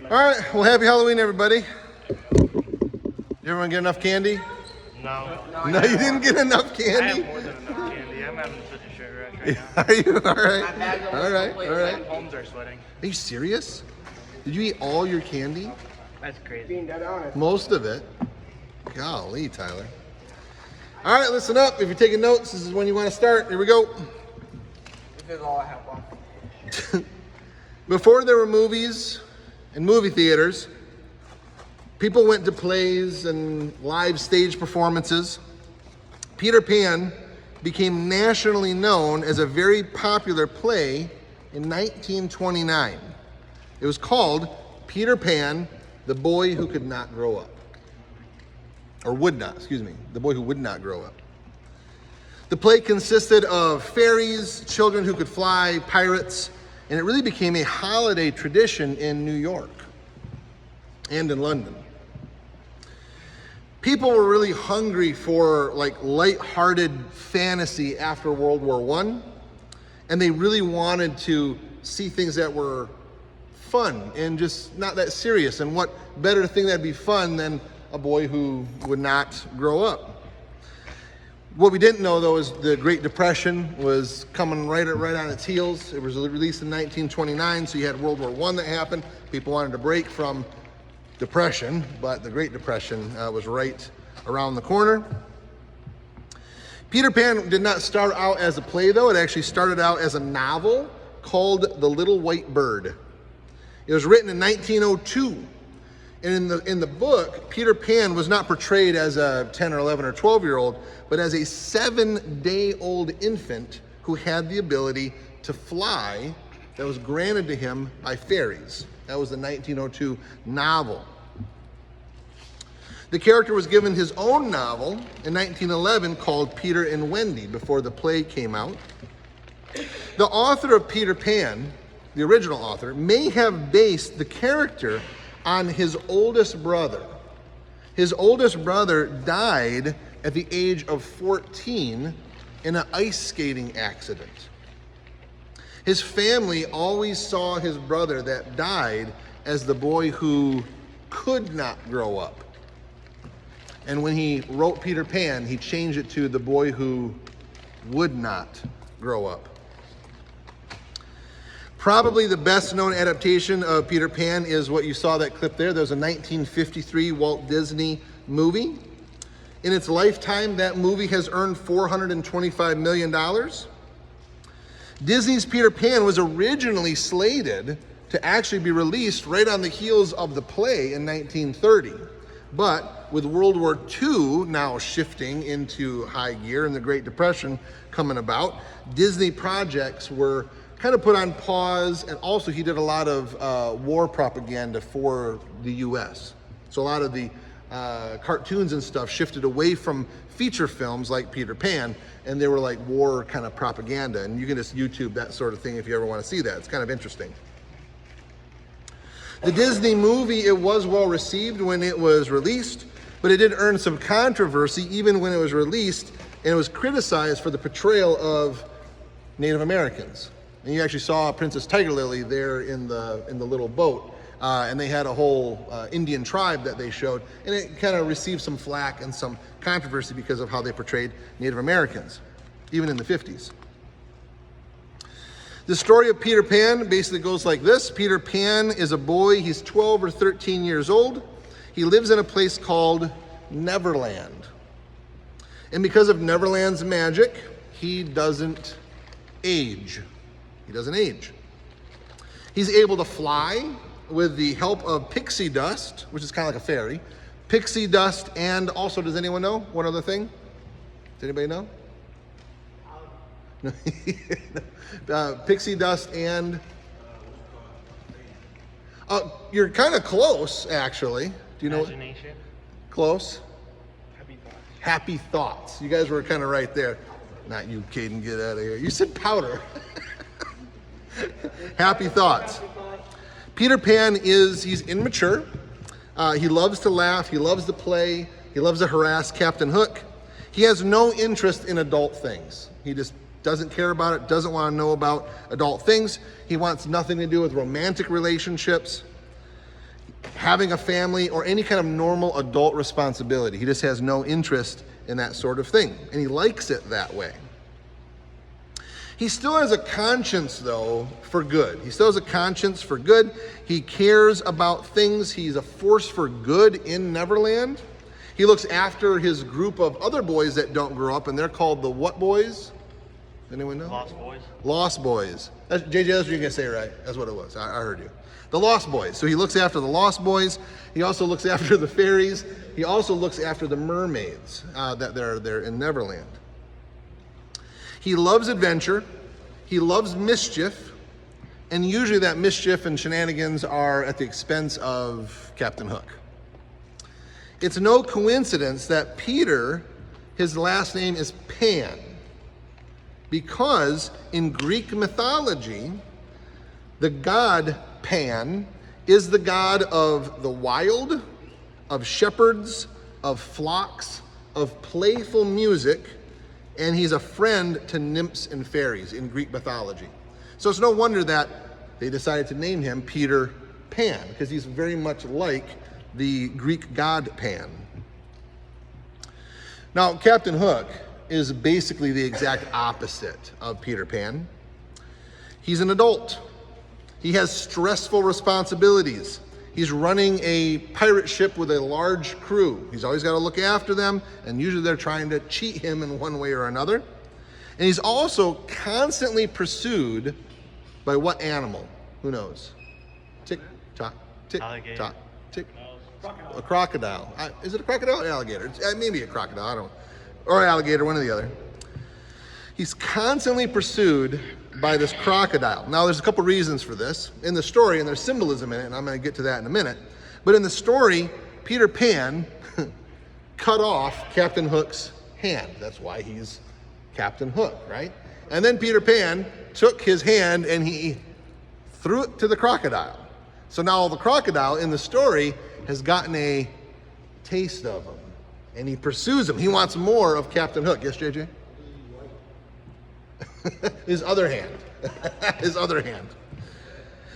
All right, well, happy Halloween, everybody. Did everyone get enough candy? No. No, you didn't get enough I candy? have more than enough candy. I'm having such a sugar rush right now. Are you? All right. All right. All right. My palms are sweating. Are you serious? Did you eat all your candy? That's crazy. Being dead honest. Most of it? Golly, Tyler. All right, listen up. If you're taking notes, this is when you want to start. Here we go. This is all I have left. Before there were movies and movie theaters, people went to plays and live stage performances. Peter Pan became nationally known as a very popular play in 1929. It was called Peter Pan, the Boy Who Could Not Grow Up. Or would not, excuse me, the boy who would not grow up. The play consisted of fairies, children who could fly, pirates, and it really became a holiday tradition in New York and in London. People were really hungry for like light-hearted fantasy after World War I, and they really wanted to see things that were fun and just not that serious. And what better thing that'd be fun than a boy who would not grow up? What we didn't know, though, is the Great Depression was coming right on its heels. It was released in 1929, so you had World War I that happened. People wanted to break from depression, but the Great Depression was right around the corner. Peter Pan did not start out as a play, though. It actually started out as a novel called The Little White Bird. It was written in 1902. And in the book, Peter Pan was not portrayed as a 10 or 11 or 12-year-old, but as a 7-day-old infant who had the ability to fly that was granted to him by fairies. That was the 1902 novel. The character was given his own novel in 1911 called Peter and Wendy before the play came out. The author of Peter Pan, the original author, may have based the character on his oldest brother. His oldest brother died at the age of 14 in an ice skating accident. His family always saw his brother that died as the boy who could not grow up. And when he wrote Peter Pan, he changed it to the boy who would not grow up. Probably the best known adaptation of Peter Pan is what you saw that clip there. There's a 1953 Walt Disney movie. In its lifetime, that movie has earned $425 million. Disney's Peter Pan was originally slated to actually be released right on the heels of the play in 1930. But with World War II now shifting into high gear and the Great Depression coming about, Disney projects were kind of put on pause, and also he did a lot of war propaganda for the US. So a lot of the cartoons and stuff shifted away from feature films like Peter Pan, and they were like war kind of propaganda. And you can just YouTube that sort of thing if you ever want to see that. It's kind of interesting. The Disney movie, it was well received when it was released, but it did earn some controversy even when it was released, and it was criticized for the portrayal of Native Americans. And you actually saw Princess Tiger Lily there in the little boat. And they had a whole Indian tribe that they showed. And it kind of received some flack and some controversy because of how they portrayed Native Americans, even in the 50s. The story of Peter Pan basically goes like this. Peter Pan is a boy. He's 12 or 13 years old. He lives in a place called Neverland. And because of Neverland's magic, he doesn't age. He doesn't age. He's able to fly with the help of pixie dust, which is kind of like a fairy. Pixie dust, and also, does anyone know one other thing? Does anybody know? Pixie dust and... you're kind of close, actually. Do you know? Imagination. Close? Happy thoughts. Happy thoughts. You guys were kind of right there. Not you, Caden, get out of here. You said powder. Happy thoughts. Peter Pan he's immature. He loves to laugh. He loves to play. He loves to harass Captain Hook. He has no interest in adult things. He just doesn't care about it, doesn't want to know about adult things. He wants nothing to do with romantic relationships. having a family, or any kind of normal adult responsibility. He just has no interest in that sort of thing, and he likes it that way. He still has a conscience, though, for good. He still has a conscience for good. He cares about things. He's a force for good in Neverland. He looks after his group of other boys that don't grow up, and they're called the what boys? Anyone know? Lost Boys. Lost Boys. JJ, that's what you're going to say, right? That's what it was. I heard you. The Lost Boys. So he looks after the Lost Boys. He also looks after the fairies. He also looks after the mermaids that they're there in Neverland. He loves adventure. He loves mischief. And usually that mischief and shenanigans are at the expense of Captain Hook. It's no coincidence that Peter, his last name is Pan, because in Greek mythology, the god Pan is the god of the wild, of shepherds, of flocks, of playful music, and he's a friend to nymphs and fairies in Greek mythology. So it's no wonder that they decided to name him Peter Pan, because he's very much like the Greek god Pan. Now, Captain Hook is basically the exact opposite of Peter Pan. He's an adult. He has stressful responsibilities. He's running a pirate ship with a large crew. He's always got to look after them, and usually they're trying to cheat him in one way or another. And he's also constantly pursued by what animal? Who knows? Tick, tock, tick, Alligator. tock, tick. A crocodile. Is it a crocodile or alligator? Maybe a crocodile, I don't know. Or alligator, one or the other. He's constantly pursued by this crocodile. Now, there's a couple reasons for this in the story, and there's symbolism in it, and I'm going to get to that in a minute. But in the story, Peter Pan cut off Captain Hook's hand. That's why he's Captain Hook, right? And then Peter Pan took his hand and he threw it to the crocodile. So now the crocodile in the story has gotten a taste of him, and he pursues him. He wants more of Captain Hook. Yes, JJ? His other hand. His other hand.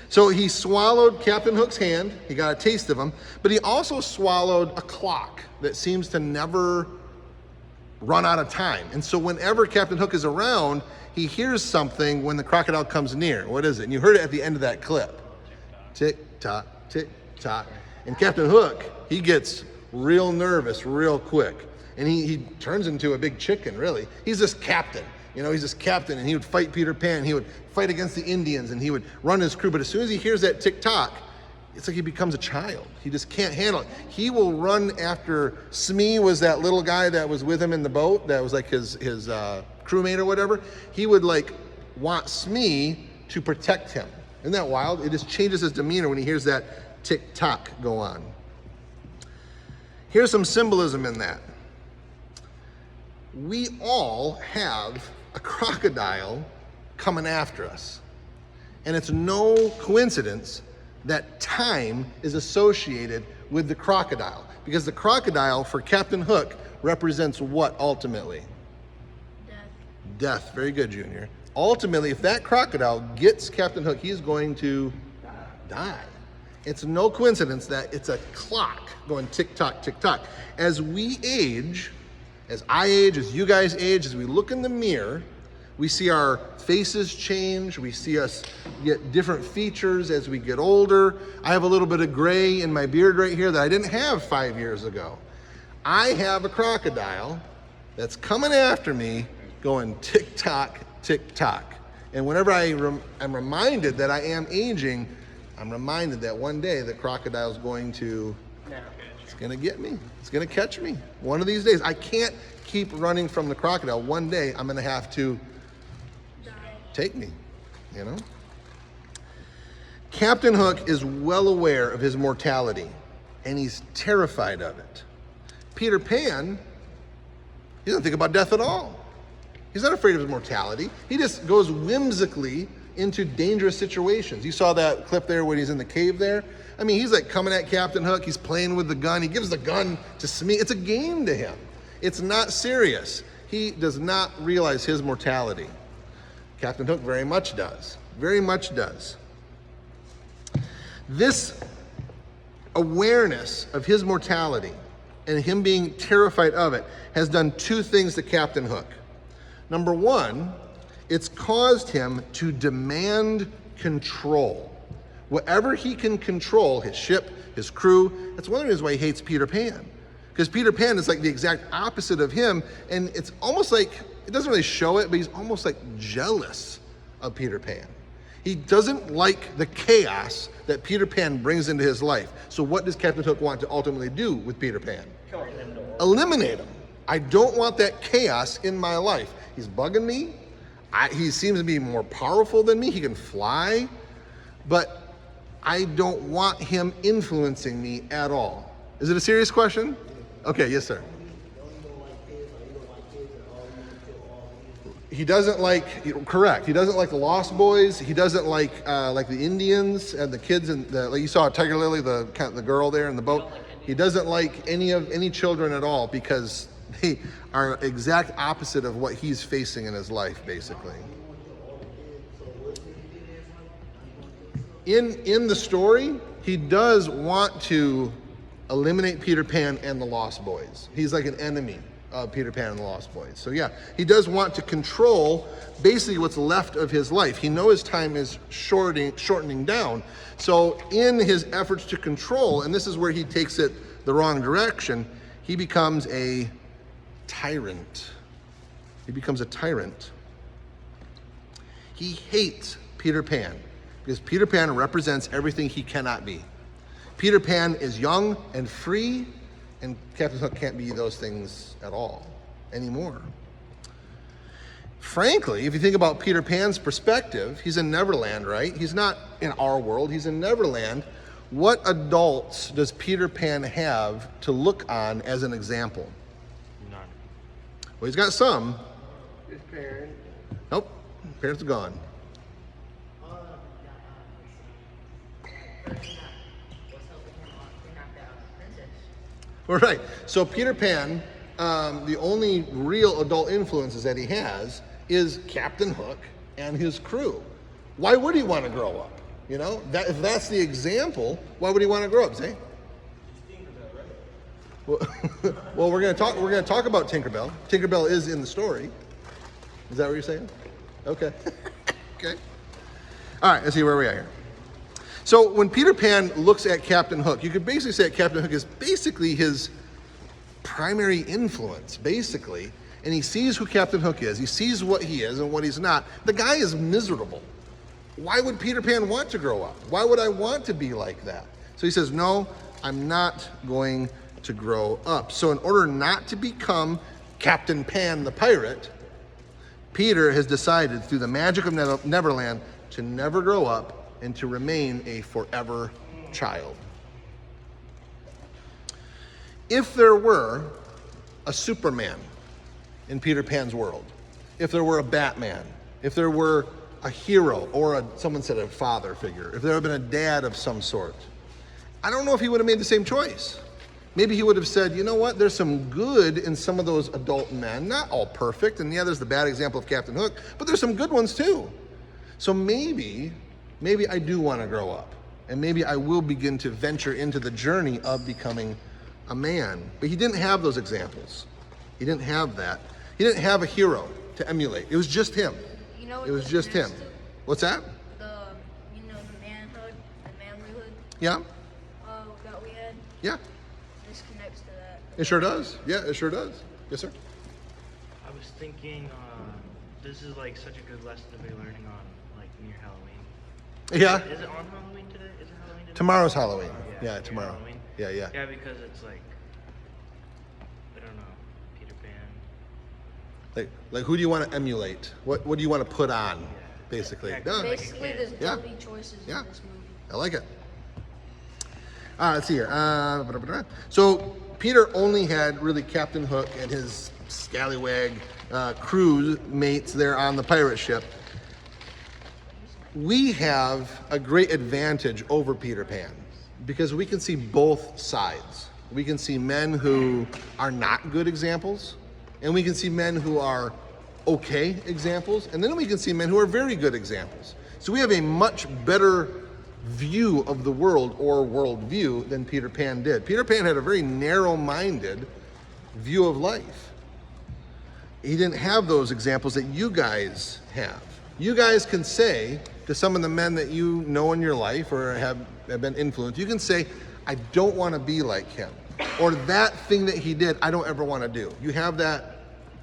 So he swallowed Captain Hook's hand. He got a taste of him. But he also swallowed a clock that seems to never run out of time. And so whenever Captain Hook is around, he hears something when the crocodile comes near. What is it? And you heard it at the end of that clip. Tick, tock, tick, tock. And Captain Hook, he gets real nervous real quick. And he turns into a big chicken, really. He's this captain. You know, he's this captain, and he would fight Peter Pan. He would fight against the Indians, and he would run his crew. But as soon as he hears that tick-tock, it's like he becomes a child. He just can't handle it. He will run after Smee, was that little guy that was with him in the boat, that was like his crewmate or whatever. He would like want Smee to protect him. Isn't that wild? It just changes his demeanor when he hears that tick-tock go on. Here's some symbolism in that. We all have a crocodile coming after us. And it's no coincidence that time is associated with the crocodile, because the crocodile for Captain Hook represents what ultimately? Death. Death. Very good, Junior. Ultimately, if that crocodile gets Captain Hook, he's going to die. It's no coincidence that it's a clock going tick-tock, tick-tock. As we age, as I age, as you guys age, as we look in the mirror, we see our faces change. We see us get different features as we get older. I have a little bit of gray in my beard right here that I didn't have 5 years ago. I have a crocodile that's coming after me going tick-tock, tick-tock. And whenever I'm reminded that I am aging, I'm reminded that one day the crocodile's going to going to get me. It's going to catch me. One of these days. I can't keep running from the crocodile. One day I'm going to have to take me, you know? Captain Hook is well aware of his mortality, and he's terrified of it. Peter Pan, he doesn't think about death at all. He's not afraid of his mortality. He just goes whimsically into dangerous situations. You saw that clip there when he's in the cave there. I mean, he's like coming at Captain Hook. He's playing with the gun. He gives the gun to Smee. It's a game to him. It's not serious. He does not realize his mortality. Captain Hook very much does. Very much does. This awareness of his mortality and him being terrified of it has done two things to Captain Hook. Number one, it's caused him to demand control. Whatever he can control, his ship, his crew, that's one of the reasons why he hates Peter Pan. Because Peter Pan is like the exact opposite of him, and it's almost like, it doesn't really show it, but he's almost like jealous of Peter Pan. He doesn't like the chaos that Peter Pan brings into his life. So what does Captain Hook want to ultimately do with Peter Pan? Eliminate him. I don't want that chaos in my life. He's bugging me. He seems to be more powerful than me. He can fly, but I don't want him influencing me at all. Is it a serious question? Okay, yes, sir. He doesn't like, correct. He doesn't like the Lost Boys. He doesn't like the Indians and the kids and like you saw Tiger Lily, the girl there in the boat. He doesn't like any children at all because they are exact opposite of what he's facing in his life, basically. In the story, he does want to eliminate Peter Pan and the Lost Boys. He's like an enemy of Peter Pan and the Lost Boys. So yeah, he does want to control basically what's left of his life. He knows his time is shortening down. So in his efforts to control, and this is where he takes it the wrong direction, he becomes a tyrant. He becomes a tyrant. He hates Peter Pan because Peter Pan represents everything he cannot be. Peter Pan is young and free, and Captain Hook can't be those things at all anymore. Frankly, if you think about Peter Pan's perspective, he's in Neverland, right? He's not in our world, he's in Neverland. What adults does Peter Pan have to look on as an example? None. Well, he's got some. His parents. Nope, parents are gone. All right, so Peter Pan, the only real adult influences that he has is Captain Hook and his crew. Why would he want to grow up? You know, if that's the example, why would he want to grow up? Say. Well, we're going to talk about Tinkerbell. Tinkerbell is in the story. Is that what you're saying? Okay. Okay. All right, let's see where we are here. So when Peter Pan looks at Captain Hook, you could basically say that Captain Hook is basically his primary influence, basically. And he sees who Captain Hook is. He sees what he is and what he's not. The guy is miserable. Why would Peter Pan want to grow up? Why would I want to be like that? So he says, no, I'm not going to grow up. So in order not to become Captain Pan the pirate, Peter has decided through the magic of Neverland to never grow up and to remain a forever child. If there were a Superman in Peter Pan's world, if there were a Batman, if there were a hero or someone said a father figure, if there had been a dad of some sort, I don't know if he would have made the same choice. Maybe he would have said, you know what, there's some good in some of those adult men, not all perfect, and yeah, there's the bad example of Captain Hook, but there's some good ones too. So maybe I do want to grow up, and maybe I will begin to venture into the journey of becoming a man. But he didn't have those examples. He didn't have that. He didn't have a hero to emulate. It was just him. You know what It was just him. What's that? The manhood, the manlyhood Yeah? that we had. Yeah. This connects to that. It sure does. Yeah, it sure does. Yes, sir? I was thinking, this is like such a good lesson to be learning on, like near Halloween. Yeah. Is it on Halloween today? Is it Halloween today? Tomorrow's Halloween. Yeah, Yeah, tomorrow. Halloween. Yeah, yeah. Yeah, because it's like, I don't know, Peter Pan. Like who do you want to emulate? What do you want to put on, basically? Yeah, Done. Basically, there's Yeah. deadly choices Yeah. in this movie. I like it. Let's see here. So Peter only had really Captain Hook and his scallywag crew mates there on the pirate ship. We have a great advantage over Peter Pan because we can see both sides. We can see men who are not good examples, and we can see men who are okay examples, and then we can see men who are very good examples. So we have a much better view of the world or worldview than Peter Pan did. Peter Pan had a very narrow-minded view of life. He didn't have those examples that you guys have. You guys can say to some of the men that you know in your life or have been influenced, you can say, I don't want to be like him. Or that thing that he did, I don't ever want to do. You have that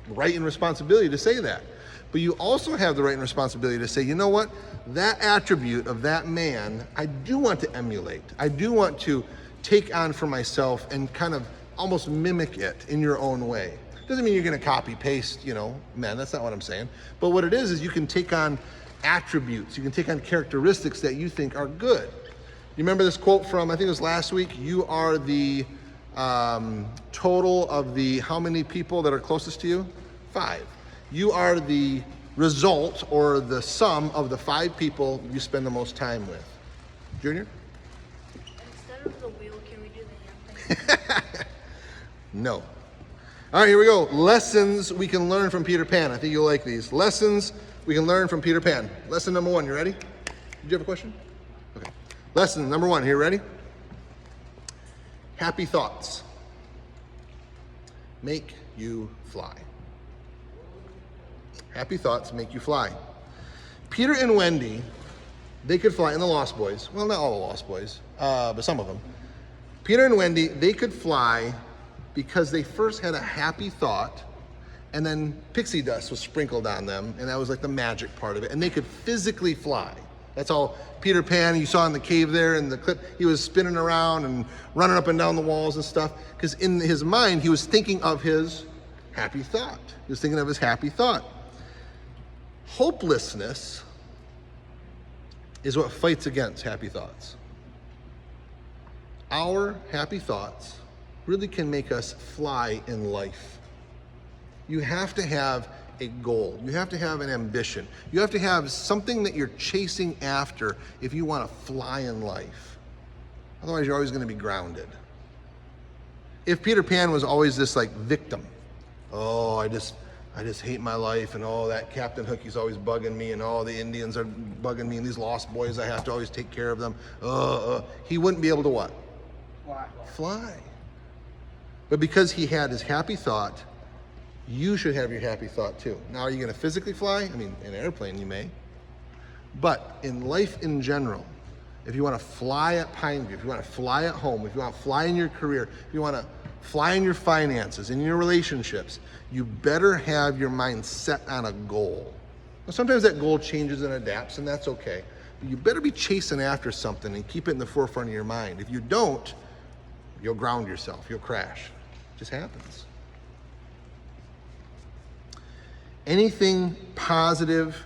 right and responsibility to say that. But you also have the right and responsibility to say, you know what? That attribute of that man, I do want to emulate. I do want to take on for myself and kind of almost mimic it in your own way. Doesn't mean you're going to copy paste, men. That's not what I'm saying. But what it is you can take on attributes. You can take on characteristics that you think are good. You remember this quote from, I think it was last week, you are the total of the how many people that are closest to you? 5. You are the result or the sum of the 5 people you spend the most time with. Junior? Instead of the wheel, can we do the hand thing? No. All right, here we go. Lessons we can learn from Peter Pan. I think you'll like these. Lessons we can learn from Peter Pan. Lesson number 1, you ready? Did you have a question? Okay. Lesson number 1, here, ready? Happy thoughts make you fly. Happy thoughts make you fly. Peter and Wendy, they could fly, and the Lost Boys, well, not all the Lost Boys, but some of them. Peter and Wendy, they could fly because they first had a happy thought, and then pixie dust was sprinkled on them, and that was like the magic part of it, and they could physically fly. That's all Peter Pan, you saw in the cave there in the clip, he was spinning around and running up and down the walls and stuff, because in his mind, he was thinking of his happy thought. He was thinking of his happy thought. Hopelessness is what fights against happy thoughts. Our happy thoughts really can make us fly in life. You have to have a goal. You have to have an ambition. You have to have something that you're chasing after if you want to fly in life. Otherwise, you're always going to be grounded. If Peter Pan was always this like victim, oh, I just hate my life, and oh, that Captain Hook, he's always bugging me, and oh, the Indians are bugging me, and these Lost Boys, I have to always take care of them. He wouldn't be able to what? Fly. But because he had his happy thought, you should have your happy thought too. Now, are you going to physically fly? I mean, in an airplane you may. But in life in general, if you want to fly at Pineview, if you want to fly at home, if you want to fly in your career, if you want to fly in your finances, in your relationships, you better have your mind set on a goal. Now, sometimes that goal changes and adapts, and that's okay. But you better be chasing after something and keep it in the forefront of your mind. If you don't, you'll ground yourself, you'll crash. It just happens. Anything positive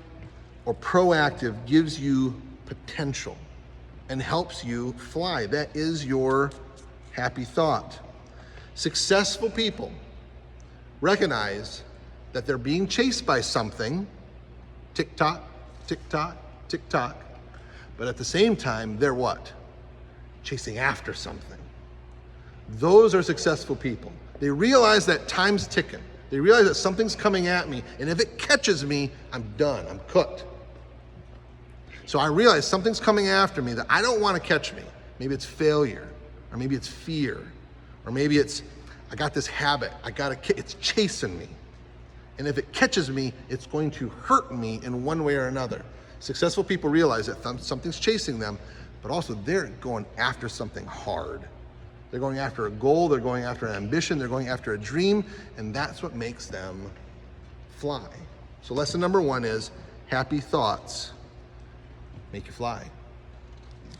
or proactive gives you potential and helps you fly. That is your happy thought. Successful people recognize that they're being chased by something, tick-tock, tick-tock, tick-tock, but at the same time, they're what? Chasing after something. Those are successful people. They realize that time's ticking. They realize that something's coming at me, and if it catches me, I'm done, I'm cooked. So I realize something's coming after me that I don't want to catch me. Maybe it's failure, or maybe it's fear, or maybe it's, I got this habit, it's chasing me. And if it catches me, it's going to hurt me in one way or another. Successful people realize that something's chasing them, but also they're going after something hard. They're going after a goal, they're going after an ambition, they're going after a dream, and that's what makes them fly. So lesson number 1 is happy thoughts make you fly.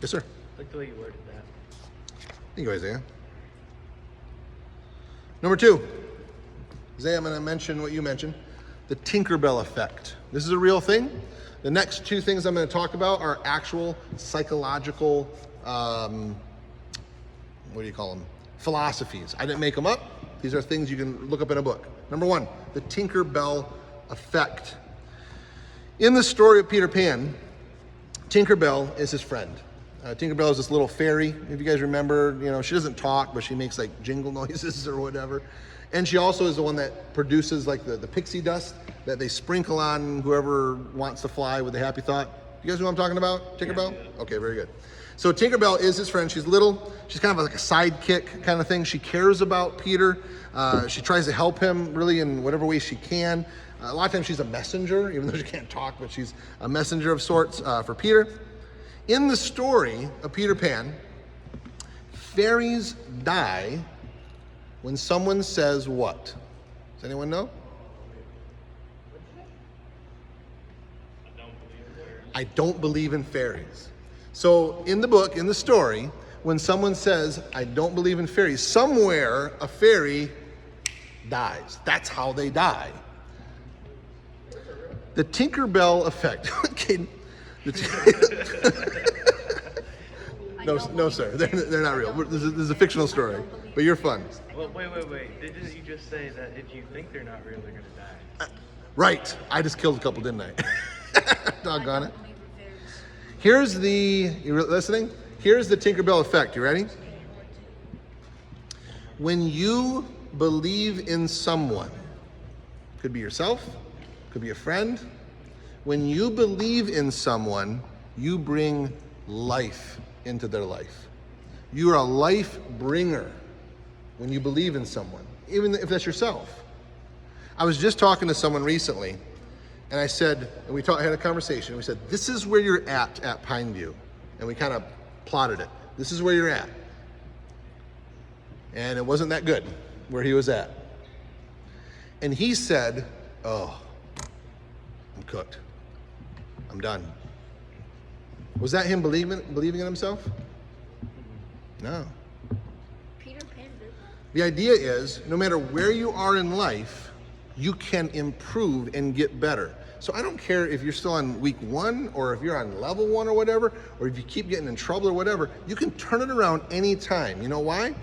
Yes, sir. I like the way you worded that. Thank you, Isaiah. Number 2, Isaiah, I'm going to mention what you mentioned, the Tinkerbell effect. This is a real thing. The next 2 things I'm going to talk about are actual psychological what do you call them? Philosophies. I didn't make them up. These are things you can look up in a book. Number 1, the Tinkerbell effect. In the story of Peter Pan, Tinkerbell is his friend. Tinkerbell is this little fairy. If you guys remember, she doesn't talk, but she makes like jingle noises or whatever. And she also is the one that produces like the pixie dust that they sprinkle on whoever wants to fly with a happy thought. You guys know what I'm talking about? Tinkerbell? Okay, very good. So Tinkerbell is his friend. She's little. She's kind of like a sidekick kind of thing. She cares about Peter. She tries to help him really in whatever way she can. A lot of times she's a messenger, even though she can't talk, but she's a messenger of sorts for Peter. In the story of Peter Pan, fairies die when someone says what? Does anyone know? I don't believe in fairies. So in the book, in the story, when someone says, I don't believe in fairies, somewhere a fairy dies. That's how they die. The Tinkerbell effect. Okay. No, sir. They're not real. This is a fictional story, but you're fun. Well, wait. Didn't you just say that if you think they're not real, they're gonna die? Right. I just killed a couple, didn't I? Doggone it. Here's the, you listening? Here's the Tinkerbell effect. You ready? When you believe in someone, could be yourself, could be a friend. When you believe in someone, you bring life into their life. You are a life bringer when you believe in someone, even if that's yourself. I was just talking to someone recently, and I said, and we had a conversation. We said, this is where you're at Pineview. And we kind of plotted it. This is where you're at. And it wasn't that good where he was at. And he said, oh, I'm cooked. I'm done. Was that him believing in himself? No. Peter Pan did that? The idea is, no matter where you are in life, you can improve and get better. So I don't care if you're still on week 1 or if you're on level 1 or whatever, or if you keep getting in trouble or whatever, you can turn it around anytime. You know why?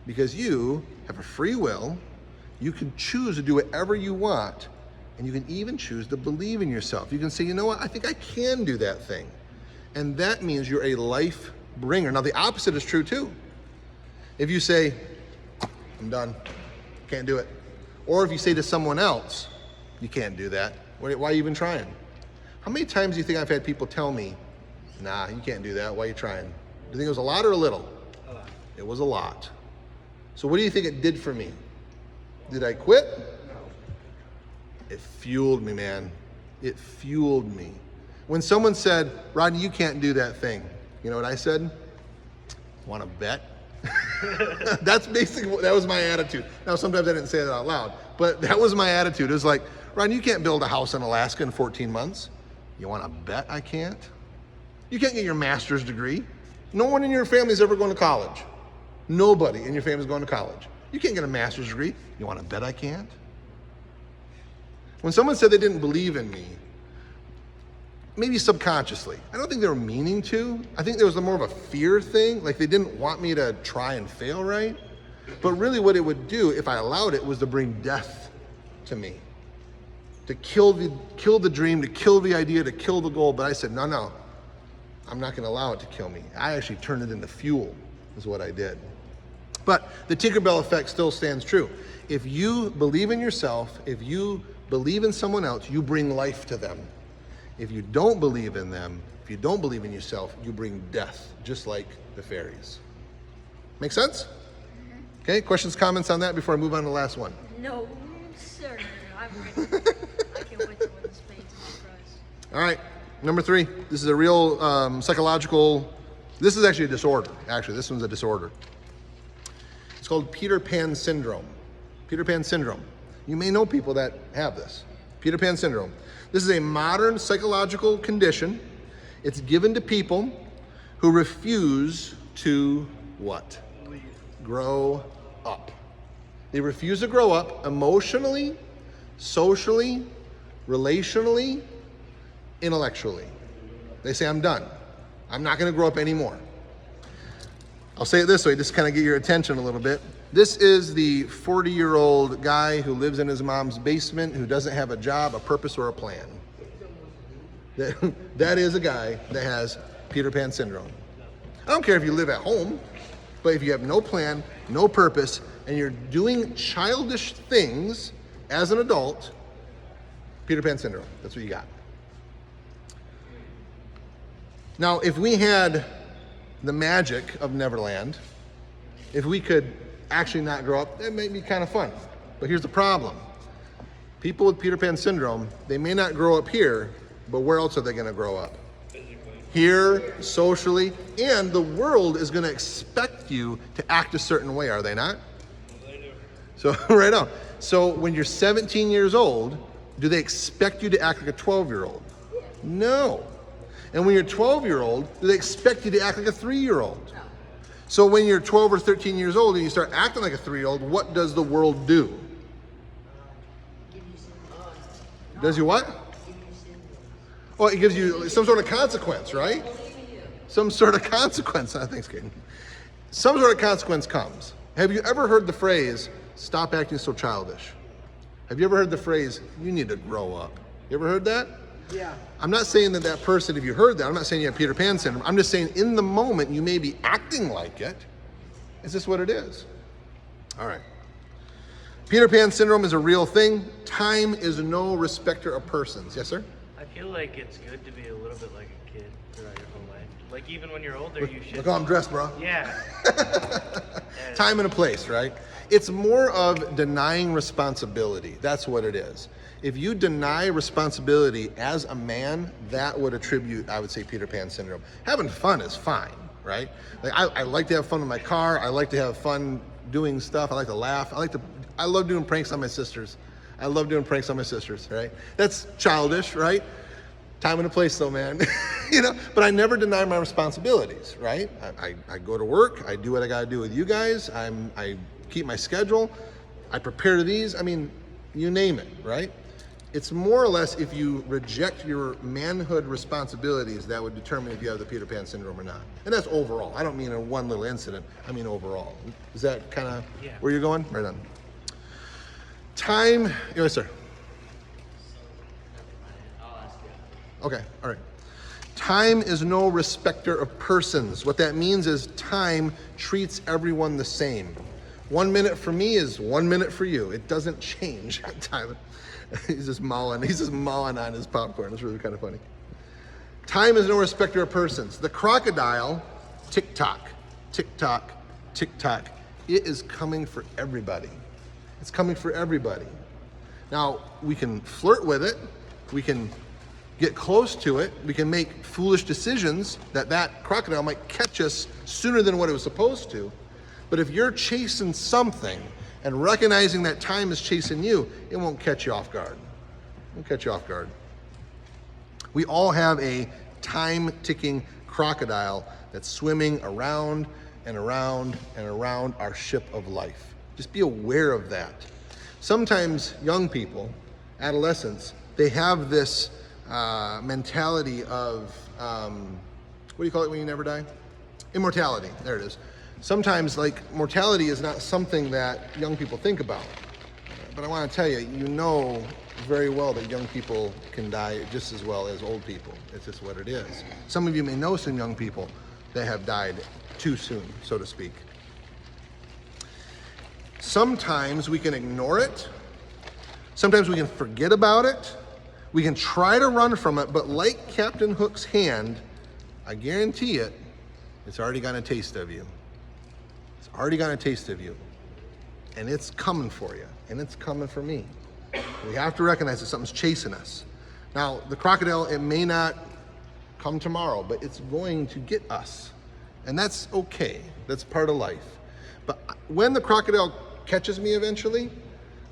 Because you have a free will. You can choose to do whatever you want, and you can even choose to believe in yourself. You can say, you know what, I think I can do that thing. And that means you're a life bringer. Now the opposite is true too. If you say, I'm done, can't do it. Or if you say to someone else, you can't do that, why are you even trying? How many times do you think I've had people tell me, nah, you can't do that, why are you trying? Do you think it was a lot or a little? A lot. It was a lot. So what do you think it did for me? Did I quit? No. It fueled me, man. It fueled me. When someone said, Rodney, you can't do that thing, you know what I said? Want to bet? That's basically, that was my attitude. Now, sometimes I didn't say that out loud, but that was my attitude. It was like, Rodney, you can't build a house in Alaska in 14 months. You want to bet I can't? You can't get your master's degree. No one in your family is ever going to college. Nobody in your family is going to college. You can't get a master's degree. You want to bet I can't? When someone said they didn't believe in me, maybe subconsciously, I don't think they were meaning to. I think there was more of a fear thing, like they didn't want me to try and fail right. But really what it would do, if I allowed it, was to bring death to me. To kill the dream, to kill the idea, to kill the goal. But I said, no, I'm not going to allow it to kill me. I actually turned it into fuel, is what I did. But the Tinkerbell effect still stands true. If you believe in yourself, if you believe in someone else, you bring life to them. If you don't believe in them, if you don't believe in yourself, you bring death, just like the fairies. Make sense? Okay, questions, comments on that before I move on to the last one? No, sir. I'm ready. I can't wait to win this painting prize. All right, number 3. This is a real psychological, this is actually a disorder. Actually, this one's a disorder. It's called Peter Pan syndrome. Peter Pan syndrome. You may know people that have this. Peter Pan syndrome. This is a modern psychological condition. It's given to people who refuse to what? Grow up. They refuse to grow up emotionally, socially, relationally, intellectually. They say, I'm done. I'm not going to grow up anymore. I'll say it this way, just kind of get your attention a little bit. This is the 40-year-old guy who lives in his mom's basement, who doesn't have a job, a purpose, or a plan. That is a guy that has Peter Pan syndrome. I don't care if you live at home, but if you have no plan, no purpose, and you're doing childish things as an adult, Peter Pan syndrome, that's what you got. Now, if we had the magic of Neverland, if we could actually not grow up, that might be kind of fun. But here's the problem. People with Peter Pan syndrome, they may not grow up here, but where else are they going to grow up? Here, socially, and the world is going to expect you to act a certain way, are they not? So, right on. So when you're 17 years old, do they expect you to act like a 12-year-old? No. And when you're 12-year-old, do they expect you to act like a 3-year-old? So when you're 12 or 13 years old and you start acting like a 3-year-old, what does the world do? Does you what? Well, it gives you some sort of consequence, right? Some sort of consequence. Thanks, Kaden. Some sort of consequence comes. Have you ever heard the phrase, stop acting so childish? Have you ever heard the phrase, you need to grow up? You ever heard that? Yeah. I'm not saying that that person, if you heard that, I'm not saying you have Peter Pan syndrome. I'm just saying in the moment you may be acting like it. Is this what it is? All right. Peter Pan syndrome is a real thing. Time is no respecter of persons. Yes, sir? I feel like it's good to be a little bit like a kid throughout your whole life. Like even when you're older, you should. Look how I'm dressed, bro. Yeah. Time and a place, right? It's more of denying responsibility. That's what it is. If you deny responsibility as a man, that would attribute, I would say, Peter Pan syndrome. Having fun is fine, right? Like I like to have fun in my car. I like to have fun doing stuff. I like to laugh. I love doing pranks on my sisters. I love doing pranks on my sisters, right? That's childish, right? Time and a place though, man. You know, but I never deny my responsibilities, right? I go to work. I do what I got to do with you guys. I keep my schedule. I prepare these. I mean, you name it, right? It's more or less if you reject your manhood responsibilities that would determine if you have the Peter Pan syndrome or not. And that's overall. I don't mean in one little incident. I mean overall. Is that kind of where you're going? Right on. Time. Yes, sir. Okay, all right. Time is no respecter of persons. What that means is time treats everyone the same. 1 minute for me is 1 minute for you. It doesn't change. Time. He's just mauling on his popcorn. It's really kind of funny. Time is no respecter of persons. The crocodile, tick-tock, tick-tock, tick-tock. It is coming for everybody. It's coming for everybody. Now, we can flirt with it. We can get close to it. We can make foolish decisions that crocodile might catch us sooner than what it was supposed to. But if you're chasing something and recognizing that time is chasing you, it won't catch you off guard. It won't catch you off guard. We all have a time-ticking crocodile that's swimming around and around and around our ship of life. Just be aware of that. Sometimes young people, adolescents, they have this mentality of, what do you call it when you never die? Immortality, there it is. Sometimes, like, mortality is not something that young people think about. But I want to tell you, you know very well that young people can die just as well as old people. It's just what it is. Some of you may know some young people that have died too soon, so to speak. Sometimes we can ignore it. Sometimes we can forget about it. We can try to run from it, but like Captain Hook's hand, I guarantee it, it's already got a taste of you. It's already got a taste of you. And it's coming for you. And it's coming for me. We have to recognize that something's chasing us. Now, the crocodile, it may not come tomorrow, but it's going to get us. And that's okay. That's part of life. But when the crocodile catches me eventually,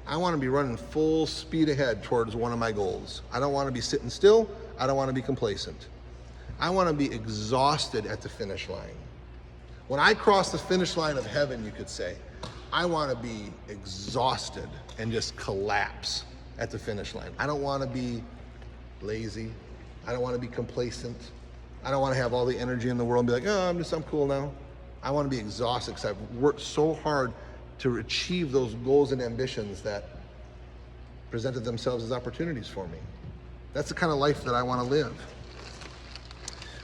I want to be running full speed ahead towards one of my goals. I don't want to be sitting still. I don't want to be complacent. I want to be exhausted at the finish line. When I cross the finish line of heaven, you could say, I want to be exhausted and just collapse at the finish line. I don't want to be lazy. I don't want to be complacent. I don't want to have all the energy in the world and be like, oh, I'm cool now. I want to be exhausted because I've worked so hard to achieve those goals and ambitions that presented themselves as opportunities for me. That's the kind of life that I want to live.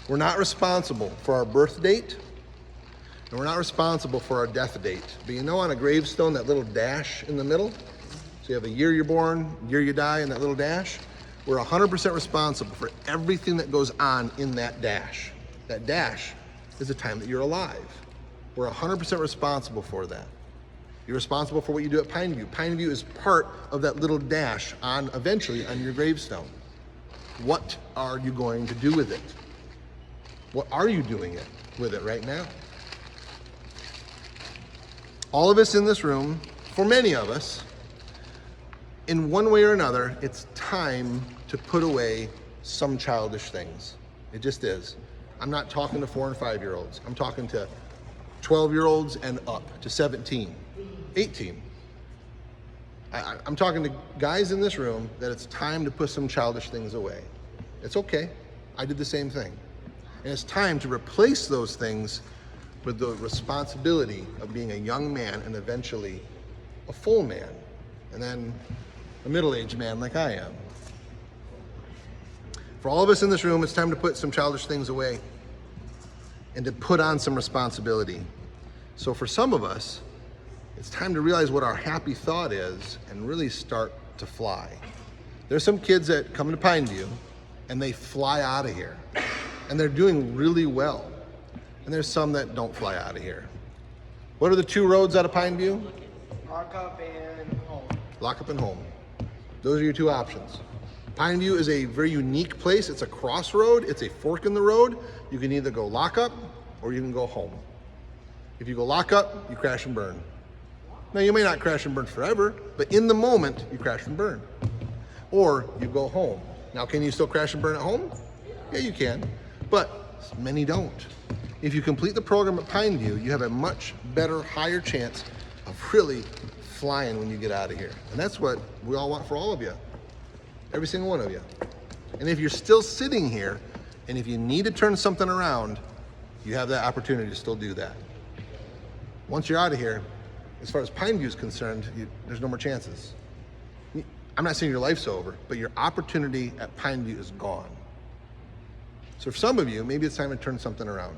We're not responsible for our birth date, and we're not responsible for our death date. But you know, on a gravestone, that little dash in the middle, so you have the year you're born, year you die, and that little dash, we're 100% responsible for everything that goes on in that dash. That dash is the time that you're alive. We're 100% responsible for that. You're responsible for what you do at Pineview. Pineview is part of that little dash eventually on your gravestone. What are you going to do with it? What are you doing with it right now? All of us in this room, for many of us, in one way or another, it's time to put away some childish things. It just is. I'm not talking to 4 and 5-year-olds. I'm talking to 12-year-olds and up to 17, 18. I'm talking to guys in this room that it's time to put some childish things away. It's okay. I did the same thing. And it's time to replace those things with the responsibility of being a young man and eventually a full man, and then a middle-aged man like I am. For all of us in this room, it's time to put some childish things away and to put on some responsibility. So for some of us, it's time to realize what our happy thought is and really start to fly. There's some kids that come to Pineview and they fly out of here and they're doing really well. And there's some that don't fly out of here. What are the 2 roads out of Pineview? Lock up and home. Lock up and home. Those are your 2 options. Pineview is a very unique place. It's a crossroad. It's a fork in the road. You can either go lock up or you can go home. If you go lock up, you crash and burn. Now, you may not crash and burn forever, but in the moment, you crash and burn. Or you go home. Now, can you still crash and burn at home? Yeah, you can, but many don't. If you complete the program at Pineview, you have a much better, higher chance of really flying when you get out of here. And that's what we all want for all of you. Every single one of you. And if you're still sitting here, and if you need to turn something around, you have that opportunity to still do that. Once you're out of here, as far as Pineview is concerned, there's no more chances. I'm not saying your life's over, but your opportunity at Pineview is gone. So for some of you, maybe it's time to turn something around.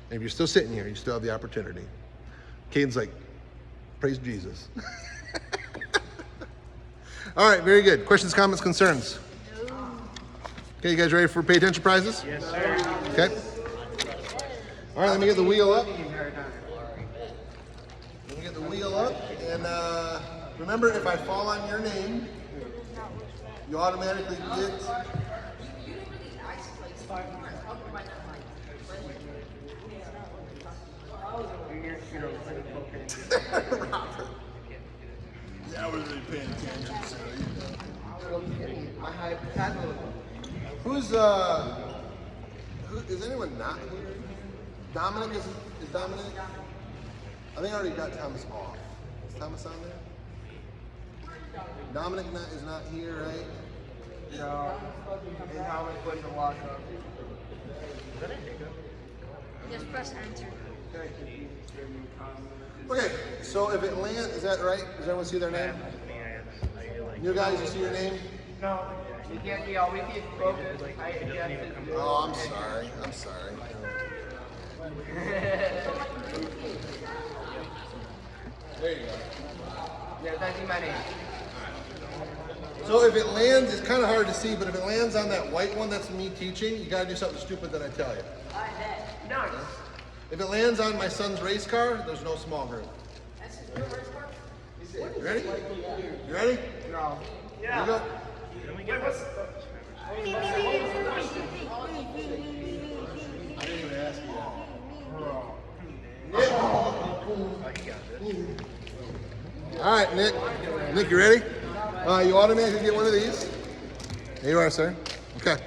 And if you're still sitting here, you still have the opportunity. Caden's like, praise Jesus. All right, very good. Questions, comments, concerns? No. Okay, you guys ready for pay attention prizes? Yes, sir. Okay. All right, let me get the wheel up. Let me get the wheel up. And remember, if I fall on your name, you automatically get... Yeah, I was really paying attention, so who is anyone not here? Dominic is Dominic? I think I already got Thomas off. Is Thomas on there? Dominic is not here, right? No. And Thomas wasn't locked up. Just press enter. Okay, so if it lands, is that right? Does everyone see their name? You guys, you see your name? No. You can't be all we can focus. Oh, I'm sorry. I'm sorry. There you go. Yeah, that's my name. So if it lands, it's kind of hard to see, but if it lands on that white one, that's me teaching. You got to do something stupid that I tell you. Nice. If it lands on my son's race car, there's no small group. You ready? You ready? No. Here we go. Can we get I didn't even ask you that. Nick. Oh, you got this. All right, Nick. Nick, you ready? You automatically get one of these. There you are, sir. Okay.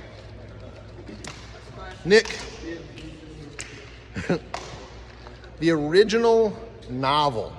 Nick. The original novel